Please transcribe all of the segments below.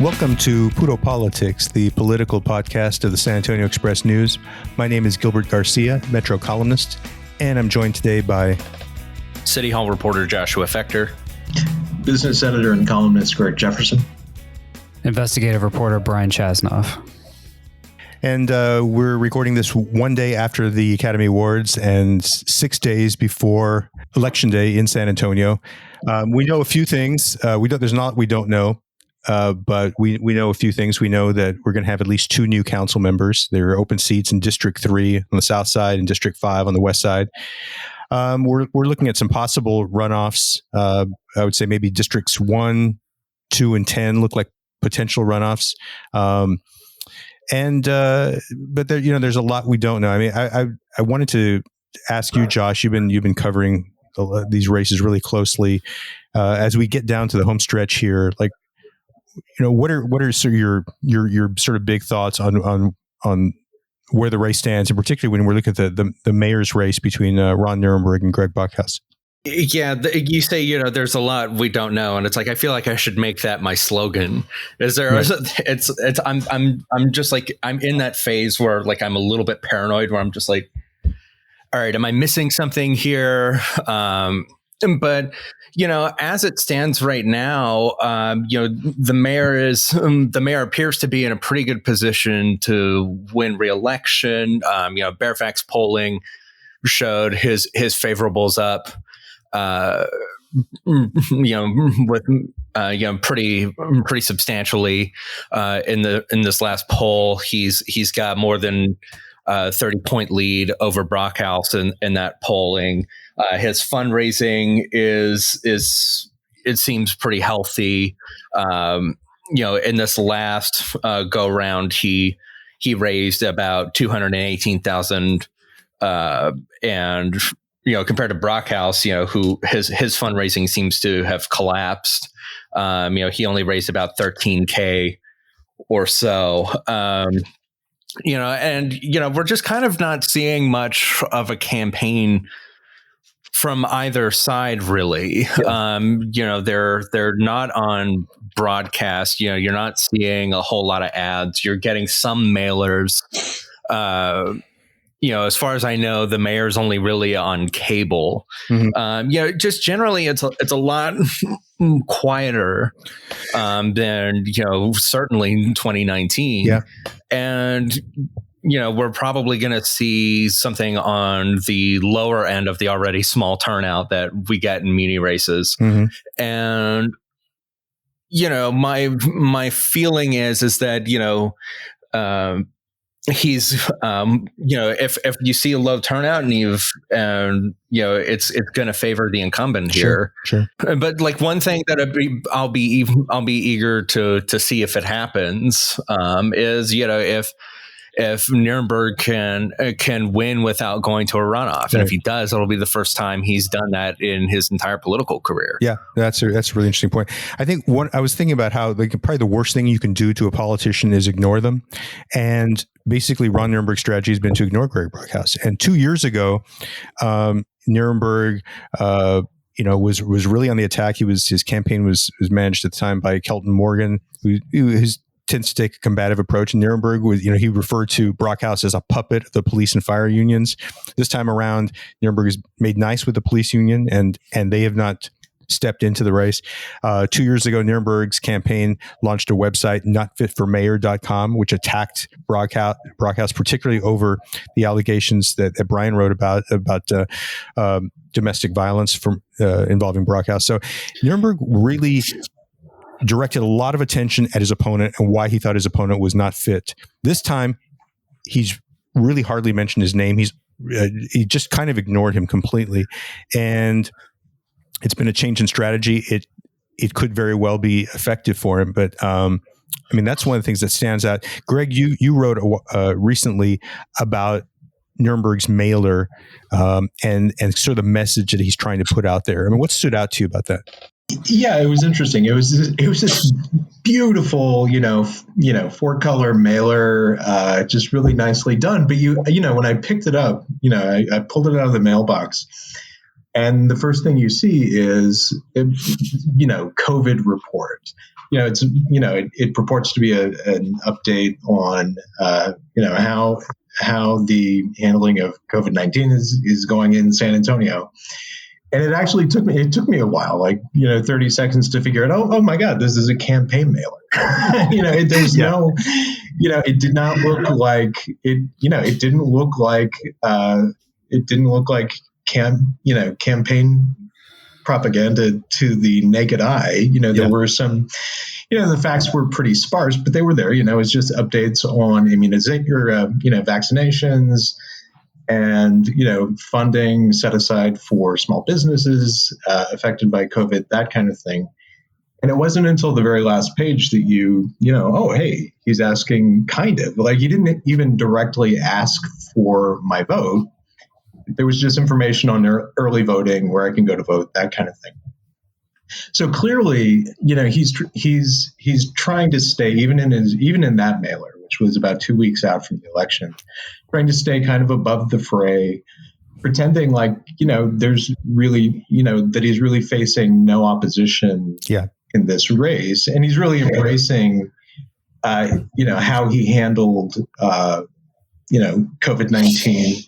Welcome to Puro Politics, the political podcast of the San Antonio Express News. My name is Gilbert Garcia, Metro columnist, and I'm joined today by City Hall reporter Joshua Fechter, business editor and columnist Greg Jefferson, investigative reporter Brian Chasnoff. And we're recording this one day after the Academy Awards and 6 days before Election Day in San Antonio. We know a few things. There's not we don't know. But we know a few things. We know that we're going to have at least 2 new council members. There are open seats in District 3 on the south side and District 5 on the west side. We're looking at some possible runoffs. I would say maybe Districts 1, 2, and 10 look like potential runoffs. But there, there's a lot we don't know. I mean, I wanted to ask you, Josh. You've been covering these races really closely. As we get down to the home stretch here, like, what are sort of your sort of big thoughts on where the race stands, and particularly when we're looking at the mayor's race between Ron Nirenberg and Greg Brockhouse? Yeah, you say there's a lot we don't know, and it's like I feel like I should make that my slogan. Is there? Right. It's I'm just like I'm in that phase where like I'm a little bit paranoid, where I'm just like, all right, am I missing something here? But as it stands right now, the mayor appears to be in a pretty good position to win re-election. Fairfax polling showed his favorables up, with pretty substantially in this last poll. He's got more than 30-point lead over Brockhouse in that polling. His fundraising it seems pretty healthy. In this last go round, he raised about $218,000, and compared to Brockhouse, who his fundraising seems to have collapsed. He only raised about $13K or so. We're just kind of not seeing much of a campaign from either side, really. Yeah. They're not on broadcast. You're not seeing a whole lot of ads. You're getting some mailers. As far as I know, the mayor's only really on cable. Mm-hmm. Just generally, it's a lot quieter than certainly in 2019. Yeah, and we're probably going to see something on the lower end of the already small turnout that we get in mini races. Mm-hmm. And my feeling is that he's if you see a low turnout and it's going to favor the incumbent here. Sure. But like one thing that I'll be eager to see if it happens is if Nirenberg can win without going to a runoff. Right. And if he does, it'll be the first time he's done that in his entire political career. Yeah, that's a really interesting point. I think I was thinking about how probably the worst thing you can do to a politician is ignore them. And basically Ron Nirenberg's strategy has been to ignore Greg Brockhouse. And 2 years ago, Nirenberg, was really on the attack. His campaign was managed at the time by Kelton Morgan, who tends to take a combative approach. And Nirenberg was, he referred to Brockhouse as a puppet of the police and fire unions. This time around, Nirenberg has made nice with the police union, and they have not stepped into the race. 2 years ago, Nirenberg's campaign launched a website, notfitformayor.com, which attacked Brockhouse, particularly over the allegations that Brian wrote about domestic violence involving Brockhouse. So Nirenberg really directed a lot of attention at his opponent and why he thought his opponent was not fit. This time, he's really hardly mentioned his name. He just kind of ignored him completely, and it's been a change in strategy. It could very well be effective for him, but that's one of the things that stands out. Greg, you wrote recently about Nirenberg's mailer and sort of the message that he's trying to put out there. What stood out to you about that? Yeah, it was interesting. It was this beautiful, 4-color mailer, just really nicely done. But when I picked it up, I pulled it out of the mailbox. And the first thing you see is, COVID report. It purports to be an update on, how the handling of COVID-19 is going in San Antonio. And it actually took me a while, 30 seconds to figure out, oh my God, this is a campaign mailer. It did not look like it didn't look like campaign propaganda to the naked eye. There were some, the facts were pretty sparse, but they were there. It's just updates on vaccinations, and funding set aside for small businesses affected by COVID, that kind of thing. And it wasn't until the very last page that oh, hey, he's asking, kind of like, he didn't even directly ask for my vote. There was just information on early voting, where I can go to vote, that kind of thing. So clearly, he's trying to stay, even in that mailer, which was about 2 weeks out from the election, trying to stay kind of above the fray, pretending like, there's really, that he's really facing no opposition in this race. And he's really embracing, how he handled, COVID-19.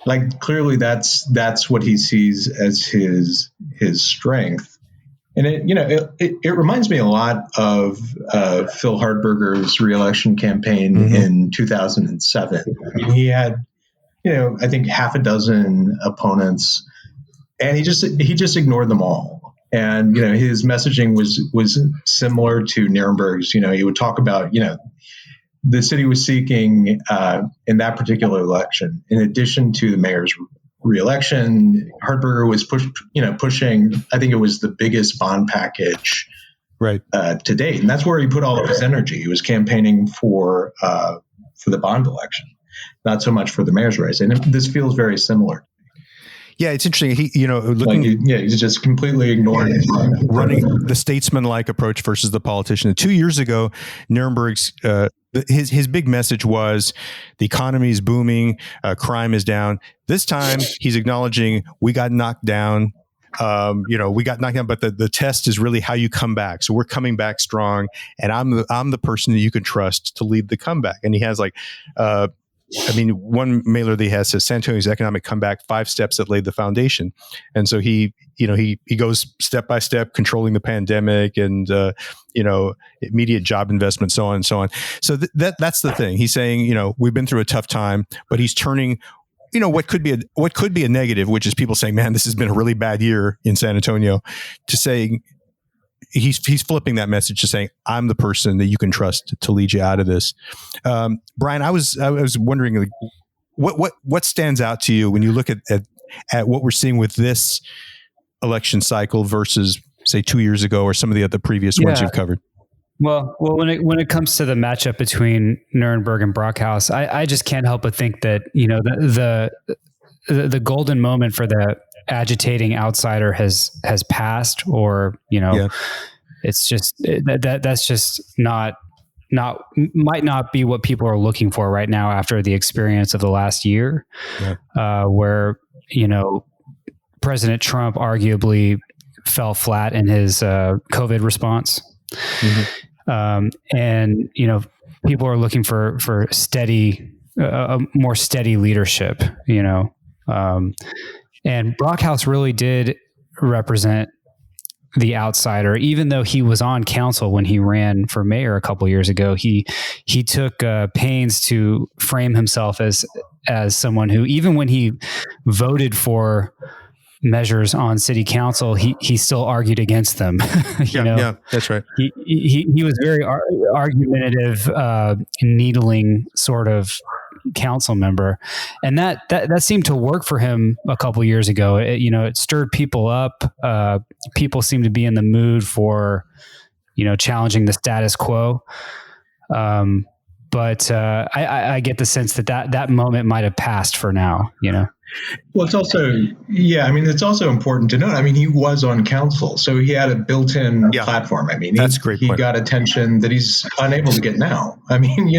Like, clearly that's what he sees as his strength. And it reminds me a lot of Phil Hardberger's reelection campaign in 2007. I mean, he had, I think half a dozen opponents, and he just ignored them all. And his messaging was similar to Nirenberg's. He would talk about the city was seeking in that particular election, in addition to the mayor's re-election, Hardberger was pushing, I think it was the biggest bond package to date. And that's where he put all of his energy. He was campaigning for the bond election, not so much for the mayor's race. And this feels very similar. Yeah, it's interesting. He's just completely ignoring running the statesman-like approach versus the politician. 2 years ago, Nirenberg's his big message was the economy is booming, crime is down. This time, he's acknowledging we got knocked down. But the test is really how you come back. So we're coming back strong, and I'm the person that you can trust to lead the comeback. And he has one mailer that he has says San Antonio's economic comeback, 5 steps that laid the foundation. And so he goes step by step, controlling the pandemic and, immediate job investment, so on and so on. So that's the thing. He's saying, we've been through a tough time, but he's turning, what could be a negative, which is people saying, man, this has been a really bad year in San Antonio, to saying, he's flipping that message to saying, I'm the person that you can trust to lead you out of this. Brian, I was wondering, what stands out to you when you look at what we're seeing with this election cycle versus, say, 2 years ago or some of the other previous ones you've covered? Well, when it comes to the matchup between Nirenberg and Brockhouse, I just can't help but think that the golden moment for the agitating outsider has passed, or it's just that's just not might not be what people are looking for right now after the experience of the last year, where President Trump arguably fell flat in his COVID response, and people are looking for steady, more steady leadership, and Brockhouse really did represent the outsider, even though he was on council when he ran for mayor a couple years ago. He took pains to frame himself as someone who, even when he voted for measures on city council, he still argued against them. Yeah, that's right. He was very argumentative, needling sort of council member, and that seemed to work for him a couple years ago. It stirred people up. People seemed to be in the mood for challenging the status quo. But I get the sense that moment might have passed for now. Well, it's also, yeah, I mean, it's also important to note. I mean, he was on council, so he had a built-in platform. I mean, that's a great he point. got attention that he's unable to get now. I mean,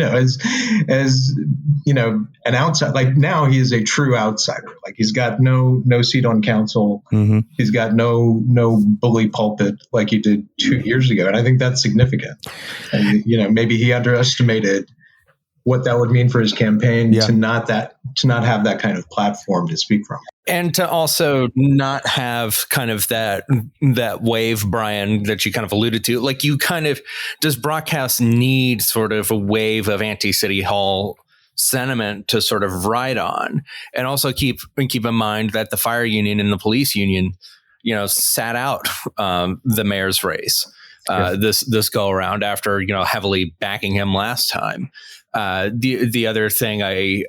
as an outside, like now he is a true outsider. Like he's got no seat on council. Mm-hmm. He's got no bully pulpit like he did 2 years ago, and I think that's significant. And maybe he underestimated what that would mean for his campaign to not have that kind of platform to speak from, and to also not have kind of that wave, Brian, that you kind of alluded to. Like, does Brockhouse need sort of a wave of anti-City Hall sentiment to sort of ride on? And also keep in mind that the fire union and the police union, sat out the mayor's race this go around after heavily backing him last time. The other thing I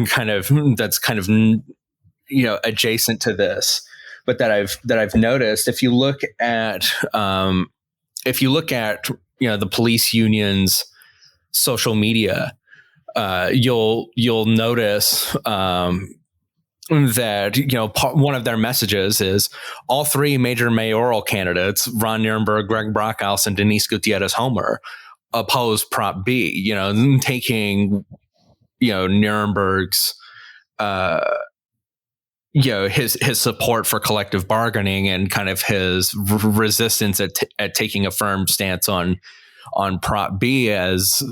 kind of that's kind of adjacent to this, but that I've noticed, if you look at the police union's social media, you'll notice that one of their messages is all three major mayoral candidates, Ron Nirenberg, Greg Brockhouse, and Denise Gutierrez-Homer, oppose Prop B, taking, Nirenberg's, his support for collective bargaining and kind of his resistance at taking a firm stance on Prop B as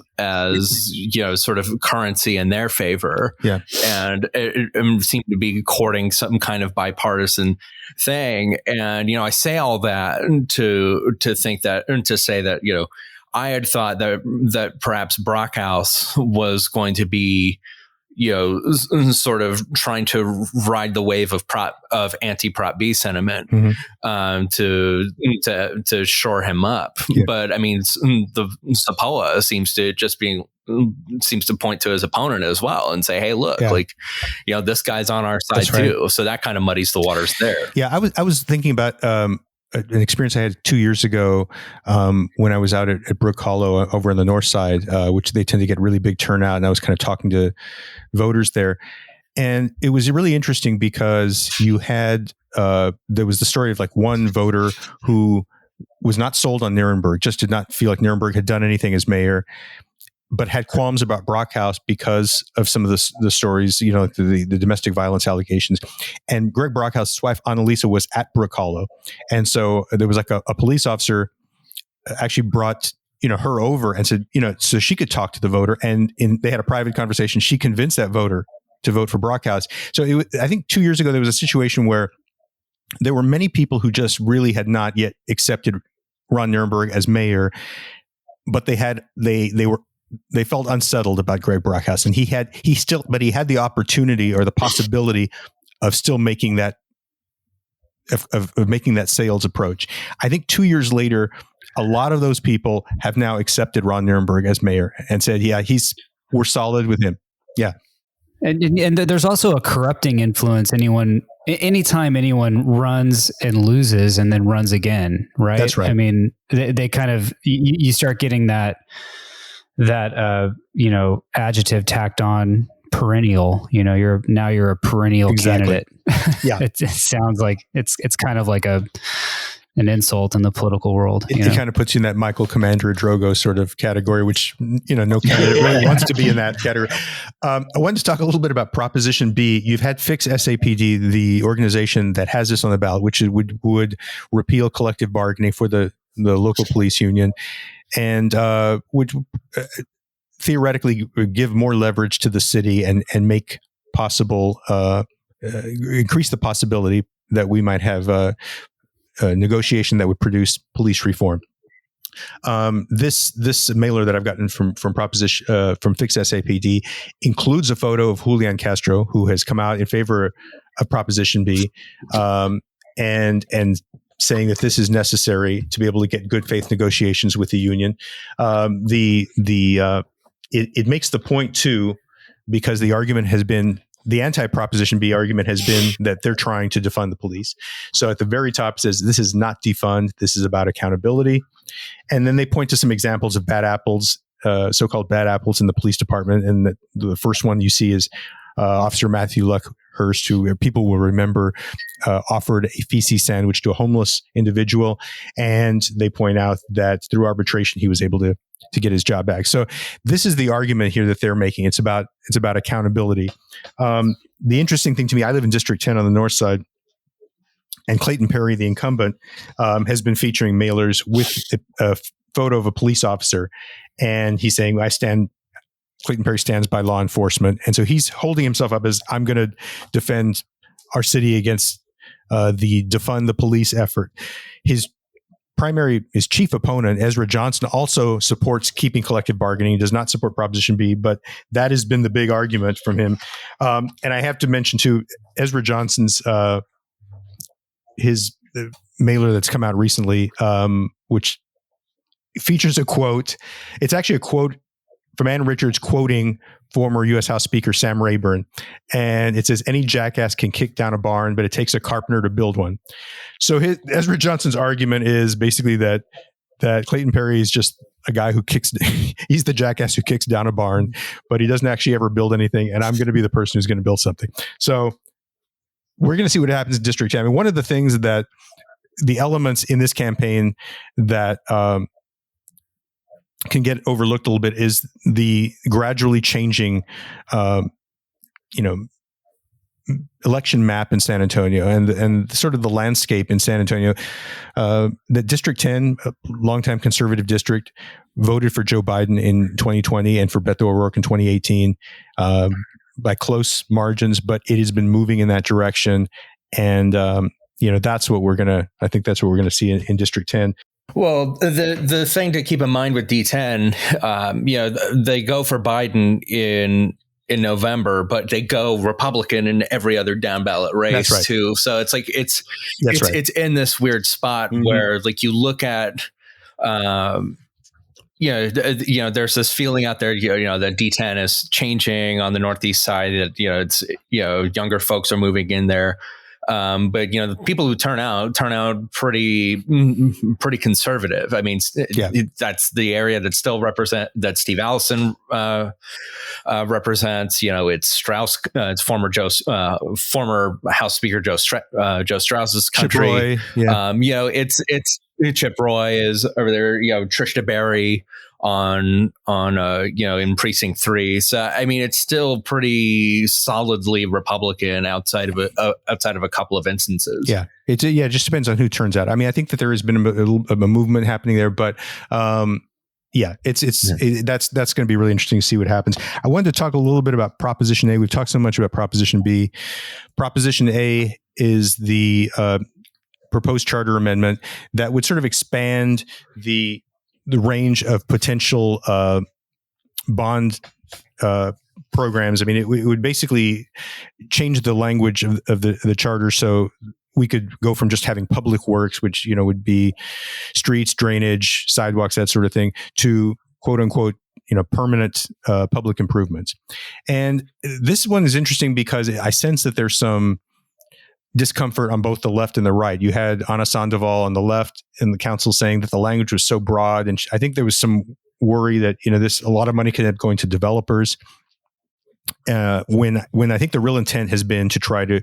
sort of currency in their favor. Yeah. And it seemed to be courting some kind of bipartisan thing. And, I say all that to think that, and to say that, I had thought that perhaps Brockhouse was going to be, sort of trying to ride the wave of anti-Prop B sentiment, to shore him up. Yeah. But I mean, the Sapoa seems to point to his opponent as well and say, hey, look, this guy's on our side too. So that kind of muddies the waters there. Yeah. I was thinking about, an experience I had 2 years ago when I was out at Brook Hollow over on the north side, which they tend to get really big turnout. And I was kind of talking to voters there. And it was really interesting because you had, there was the story of like one voter who was not sold on Nirenberg, just did not feel like Nirenberg had done anything as mayor, but had qualms about Brockhouse because of some of the stories, the domestic violence allegations. And Greg Brockhouse's wife, Annalisa, was at Brook Hollow. And so there was like a police officer actually brought, her over and said, so she could talk to the voter. And they had a private conversation. She convinced that voter to vote for Brockhouse. So I think 2 years ago, there was a situation where there were many people who just really had not yet accepted Ron Nirenberg as mayor, but they felt unsettled about Greg Brockhouse, and he had the opportunity or the possibility of still making that of making that sales approach. I think 2 years later, a lot of those people have now accepted Ron Nirenberg as mayor and said, yeah, we're solid with him. Yeah. And there's also a corrupting influence. Anytime anyone runs and loses and then runs again, right? That's right. I mean, they kind of, you start getting that adjective tacked on, perennial. You're a perennial candidate. Yeah. It sounds like it's kind of like an insult in the political world. It kind of puts you in that Michael Commander Drogo sort of category, which, no candidate really wants to be in that category. I wanted to talk a little bit about Proposition B. You've had Fix SAPD, the organization that has this on the ballot, which would repeal collective bargaining for the local police union, and would theoretically give more leverage to the city and make possible, increase the possibility that we might have a negotiation that would produce police reform. This mailer that I've gotten from Fix SAPD includes a photo of Julian Castro, who has come out in favor of Proposition B, and saying that this is necessary to be able to get good faith negotiations with the union. It makes the point too, because the argument has been, the anti-Proposition B argument has been that they're trying to defund the police. So at the very top it says, this is not defund, this is about accountability. And then they point to some examples of bad apples, so-called bad apples in the police department. And the first one you see is Officer Matthew Luck Hearst, who people will remember offered a feces sandwich to a homeless individual. And they point out that through arbitration, he was able to get his job back. So this is the argument here that they're making. It's about accountability. The interesting thing to me, I live in District 10 on the north side, and Clayton Perry, the incumbent, has been featuring mailers with a photo of a police officer. And he's saying, Clayton Perry stands by law enforcement. And so he's holding himself up as, I'm going to defend our city against the defund the police effort. His chief opponent, Ezra Johnson, also supports keeping collective bargaining. He does not support Proposition B, but that has been the big argument from him. And I have to mention too, Ezra Johnson's his mailer that's come out recently, which features a quote. It's actually a quote from Ann Richards quoting former U.S. House Speaker Sam Rayburn. And it says, any jackass can kick down a barn, but it takes a carpenter to build one. So Ezra Johnson's argument is basically that Clayton Perry is just a guy who he's the jackass who kicks down a barn, but he doesn't actually ever build anything. And I'm going to be the person who's going to build something. So we're going to see what happens in District 10. I mean, one of the things that the elements in this campaign that can get overlooked a little bit is the gradually changing, election map in San Antonio and sort of the landscape in San Antonio. The District 10, a longtime conservative district, voted for Joe Biden in 2020 and for Beto O'Rourke in 2018 by close margins, but it has been moving in that direction. And, that's what I think that's what we're going to see in District 10. Well, the thing to keep in mind with D10, they go for Biden in November, but they go Republican in every other down ballot race too. So it's like it's in this weird spot where like you look at there's this feeling out there, that D10 is changing on the Northeast side, that, it's, younger folks are moving in there. But the people who turn out pretty conservative. I mean, that's the area that still that Steve Allison represents. It's Strauss, it's former House Speaker Joe Strauss's country. Chip Roy, it's Chip Roy is over there. Trish DeBerry on in precinct 3. So I mean, it's still pretty solidly Republican outside of a couple of instances. Yeah, it just depends on who turns out. I mean, I think that there has been a movement happening there, but that's going to be really interesting to see what happens. I wanted to talk a little bit about Proposition A. We've talked so much about Proposition B. Proposition A is the proposed charter amendment that would sort of expand the range of potential bond programs. I mean, it would basically change the language of the charter, so we could go from just having public works, which would be streets, drainage, sidewalks, that sort of thing, to quote unquote permanent public improvements. And this one is interesting because I sense that there's some discomfort on both the left and the right. You had Ana Sandoval on the left in the council saying that the language was so broad, and I think there was some worry that a lot of money could end up going to developers. When I think the real intent has been to try to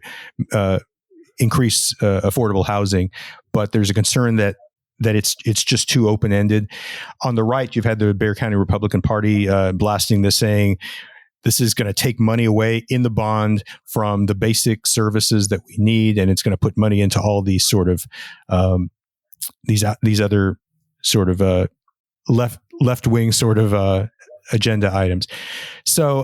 increase affordable housing, but there's a concern that it's just too open ended. On the right, you've had the Bexar County Republican Party blasting this, saying this is going to take money away in the bond from the basic services that we need, and it's going to put money into all these sort of these other sort of left wing sort of agenda items. So,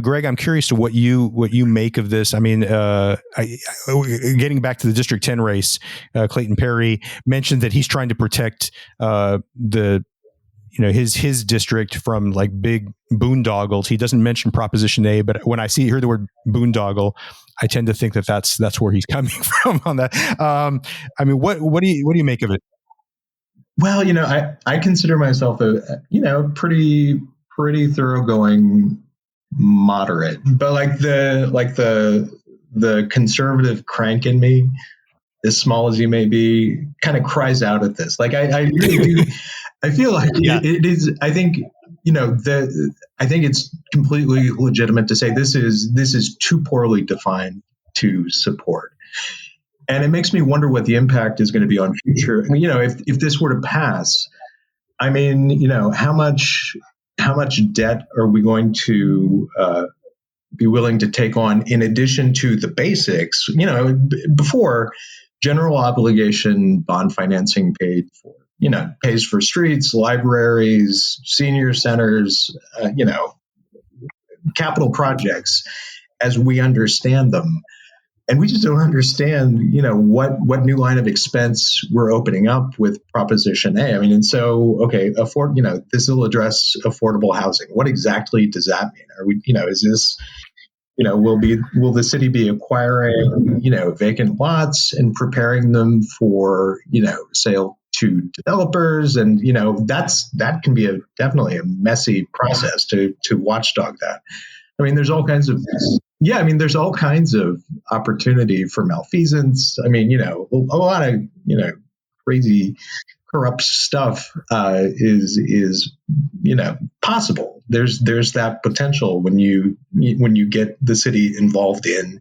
Greg, I'm curious to what you make of this. I mean, getting back to the District 10 race, Clayton Perry mentioned that he's trying to protect his district from like big boondoggles. He doesn't mention Proposition A, but when I hear the word boondoggle, I tend to think that that's where he's coming from on that. I mean, what do you make of it? Well, I consider myself a pretty thoroughgoing moderate, but like the conservative crank in me, as small as he may be, kind of cries out at this. Like I really do. I feel like it is. I think I think it's completely legitimate to say this is too poorly defined to support. And it makes me wonder what the impact is going to be on future. If this were to pass, I mean, how much debt are we going to be willing to take on in addition to the basics? Before, general obligation bond financing pays for streets, libraries, senior centers, capital projects as we understand them. And we just don't understand, what new line of expense we're opening up with Proposition A. I mean, and so, okay, this will address affordable housing. What exactly does that mean? Are we, is this, will the city be acquiring, vacant lots and preparing them for, sale to developers? And, that can be definitely a messy process to watchdog that. I mean, there's all kinds of opportunity for malfeasance. I mean, a lot of, crazy corrupt stuff is possible. There's that potential when you get the city involved in,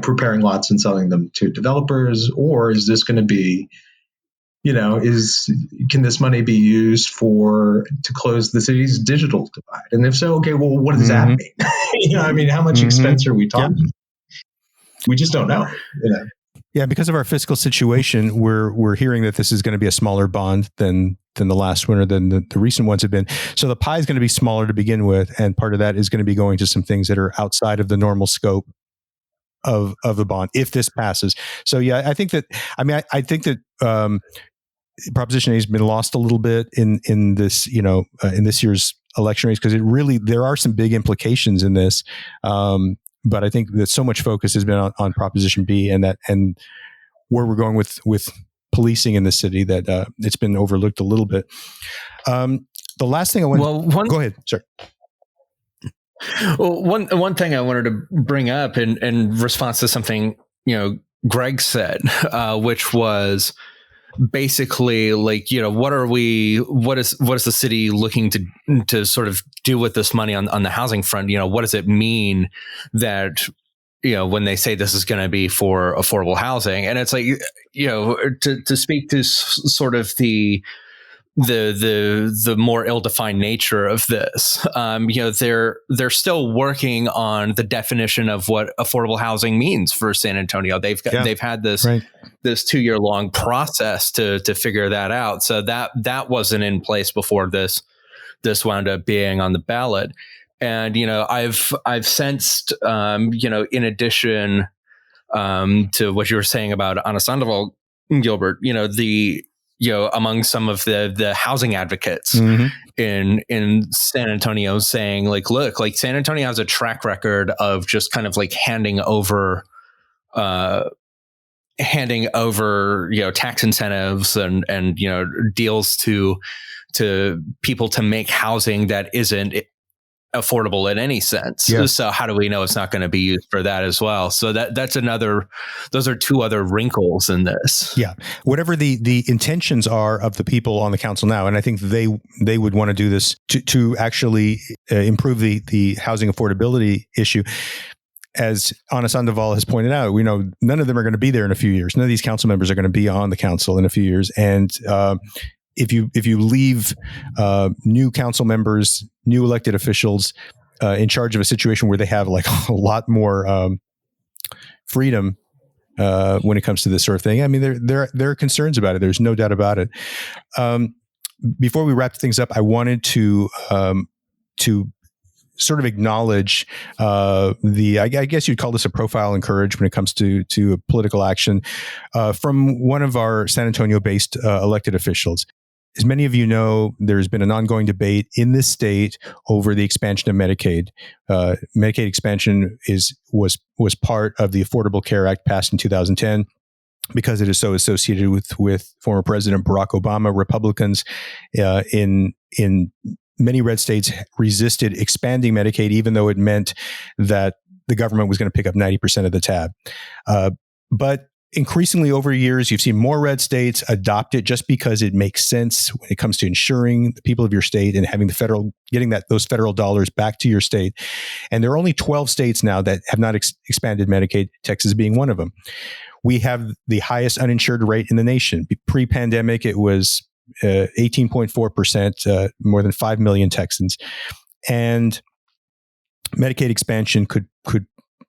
preparing lots and selling them to developers. Or is this going to be, can this money be used to close the city's digital divide? And if so, okay, well, what does that mean? How much expense are we talking? Yeah. We just don't know. Yeah, because of our fiscal situation, we're hearing that this is going to be a smaller bond than the last one or than the recent ones have been. So the pie is going to be smaller to begin with, and part of that is going to be going to some things that are outside of the normal scope of the bond if this passes. So yeah, I think that Proposition A has been lost a little bit in this in this year's election race, because there are some big implications in this. But I think that so much focus has been on Proposition B and where we're going with policing in the city that it's been overlooked a little bit. The last thing I want go ahead. Sorry. Well, one thing I wanted to bring up in response to something, Greg said, which was basically like, what is the city looking to sort of do with this money on the housing front? What does it mean that, when they say this is going to be for affordable housing? And it's like, to speak to sort of the more ill-defined nature of this, they're still working on the definition of what affordable housing means for San Antonio. They've had this 2-year-long process to figure that out. So that wasn't in place before this wound up being on the ballot. And I've sensed in addition to what you were saying about Ana Sandoval, Gilbert, among some of the housing advocates in San Antonio saying like, look, like San Antonio has a track record of just kind of like handing over tax incentives and deals to people to make housing that isn't affordable in any sense. Yeah. So how do we know it's not going to be used for that as well? So those are two other wrinkles in this. Yeah. Whatever the intentions are of the people on the council now, and I think they would want to do this to actually improve the housing affordability issue. As Ana Sandoval has pointed out, none of them are going to be there in a few years. None of these council members are going to be on the council in a few years. And if you leave new council members, new elected officials in charge of a situation where they have like a lot more freedom when it comes to this sort of thing, I mean, there are concerns about it. There's no doubt about it. Before we wrap things up, I wanted to sort of acknowledge I guess you'd call this a profile and courage when it comes to political action from one of our San Antonio-based elected officials. As many of you know, there's been an ongoing debate in this state over the expansion of Medicaid. Medicaid expansion was part of the Affordable Care Act passed in 2010. Because it is so associated with former President Barack Obama. Republicans in many red states resisted expanding Medicaid, even though it meant that the government was going to pick up 90% of the tab. But increasingly over years, you've seen more red states adopt it just because it makes sense when it comes to insuring the people of your state and having getting those federal dollars back to your state. And there are only 12 states now that have not expanded Medicaid, Texas being one of them. We have the highest uninsured rate in the nation. Pre-pandemic, it was 18.4%, more than 5 million Texans. And Medicaid expansion could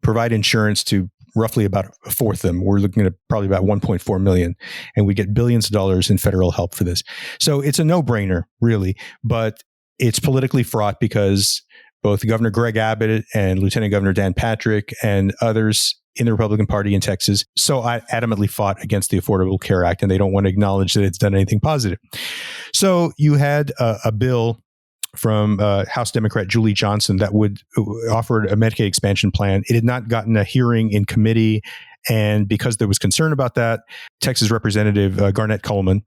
provide insurance to roughly about a fourth of them. We're looking at probably about 1.4 million, and we get billions of dollars in federal help for this. So it's a no-brainer, really, but it's politically fraught because both Governor Greg Abbott and Lieutenant Governor Dan Patrick and others in the Republican Party in Texas so adamantly fought against the Affordable Care Act, and they don't want to acknowledge that it's done anything positive. So you had a bill from House Democrat Julie Johnson that would offer a Medicaid expansion plan. It had not gotten a hearing in committee, and because there was concern about that, Texas Representative Garnett Coleman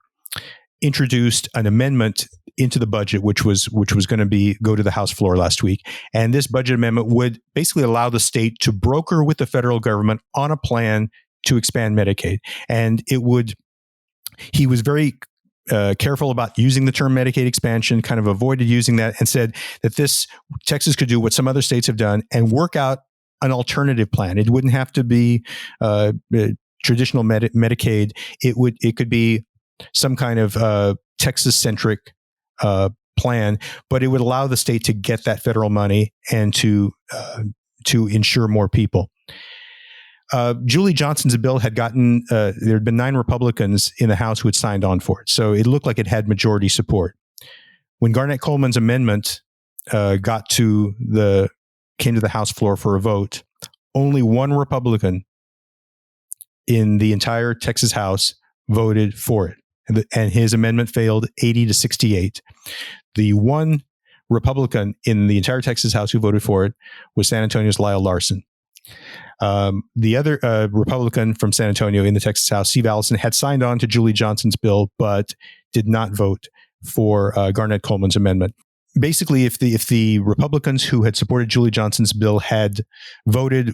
introduced an amendment into the budget, which was going to go to the House floor last week. And this budget amendment would basically allow the state to broker with the federal government on a plan to expand Medicaid. And he was very careful about using the term Medicaid expansion, kind of avoided using that, and said that Texas could do what some other states have done and work out an alternative plan. It wouldn't have to be traditional Medicaid. It could be some kind of Texas-centric plan, but it would allow the state to get that federal money and to insure more people. Julie Johnson's bill had gotten, there had been 9 Republicans in the House who had signed on for it. So it looked like it had majority support. When Garnett Coleman's amendment came to the House floor for a vote, only one Republican in the entire Texas House voted for it. And his amendment failed 80-68. The one Republican in the entire Texas House who voted for it was San Antonio's Lyle Larson. The other Republican from San Antonio in the Texas House, Steve Allison, had signed on to Julie Johnson's bill, but did not vote for Garnett Coleman's amendment. Basically, if the Republicans who had supported Julie Johnson's bill had voted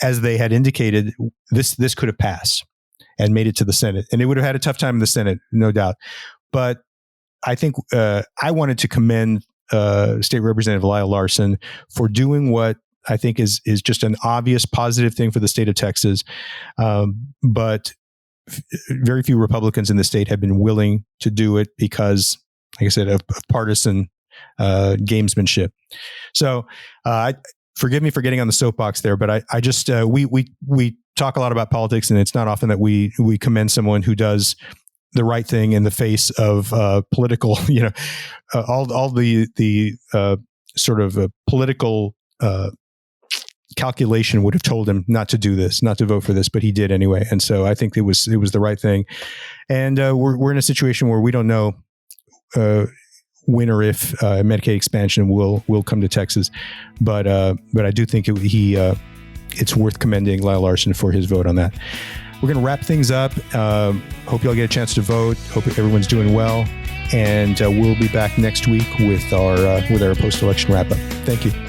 as they had indicated, this could have passed and made it to the Senate. And it would have had a tough time in the Senate, no doubt. But I think I wanted to commend State Representative Lyle Larson for doing what I think is just an obvious positive thing for the state of Texas. But very few Republicans in the state have been willing to do it because, like I said, of partisan gamesmanship. So forgive me for getting on the soapbox there, but I just, we talk a lot about politics, and it's not often that we commend someone who does the right thing in the face of political, all the sort of political calculation would have told him not to do this, not to vote for this, but he did anyway. And so I think it was the right thing. And we're in a situation where we don't know when or if Medicaid expansion will come to Texas, but I do think it's worth commending Lyle Larson for his vote on that. We're going to wrap things up. Hope you all get a chance to vote. Hope everyone's doing well, and we'll be back next week with our post-election wrap up. Thank you.